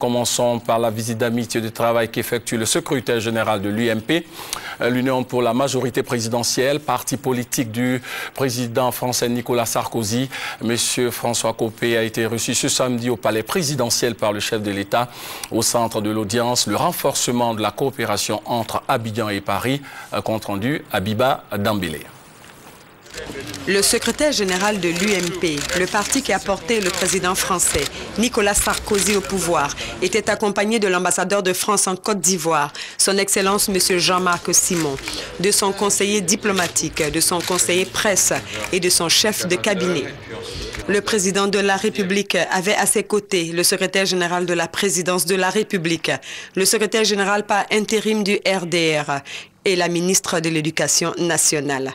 Commençons par la visite d'amitié de travail qu'effectue le secrétaire général de l'UMP, l'Union pour la majorité présidentielle, parti politique du président français Nicolas Sarkozy. Monsieur François Copé a été reçu ce samedi au palais présidentiel par le chef de l'État. Au centre de l'audience, le renforcement de la coopération entre Abidjan et Paris, compte rendu Abiba Dambélé. Le secrétaire général de l'UMP, le parti qui a porté le président français Nicolas Sarkozy au pouvoir, était accompagné de l'ambassadeur de France en Côte d'Ivoire, son Excellence M. Jean-Marc Simon, de son conseiller diplomatique, de son conseiller presse et de son chef de cabinet. Le président de la République avait à ses côtés le secrétaire général de la présidence de la République, le secrétaire général par intérim du RDR et la ministre de l'Éducation nationale.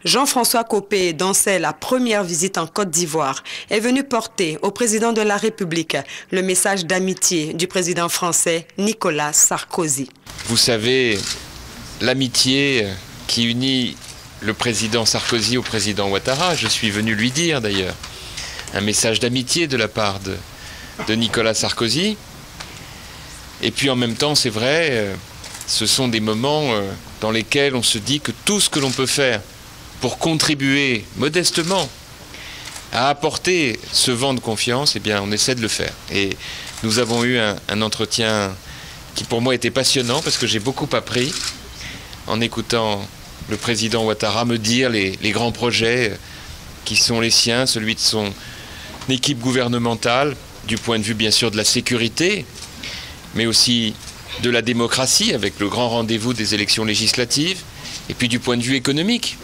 Jean-François Copé, dont c'est la première visite en Côte d'Ivoire, est venu porter au président de la République le message d'amitié du président français Nicolas Sarkozy. Vous savez, l'amitié qui unit le président Sarkozy au président Ouattara, je suis venu lui dire d'ailleurs, un message d'amitié de la part de Nicolas Sarkozy. Et puis en même temps, c'est vrai, ce sont des moments dans lesquels on se dit que tout ce que l'on peut faire pour contribuer modestement à apporter ce vent de confiance, eh bien, on essaie de le faire. Et nous avons eu un entretien qui pour moi était passionnant parce que j'ai beaucoup appris en écoutant le président Ouattara me dire les grands projets qui sont les siens, celui de son équipe gouvernementale, du point de vue bien sûr de la sécurité, mais aussi de la démocratie avec le grand rendez-vous des élections législatives, et puis du point de vue économique.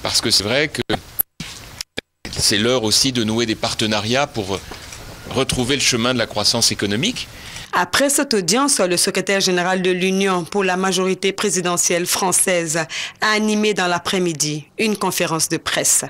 Parce que c'est vrai que c'est l'heure aussi de nouer des partenariats pour retrouver le chemin de la croissance économique. Après cette audience, le secrétaire général de l'Union pour la majorité présidentielle française a animé dans l'après-midi une conférence de presse.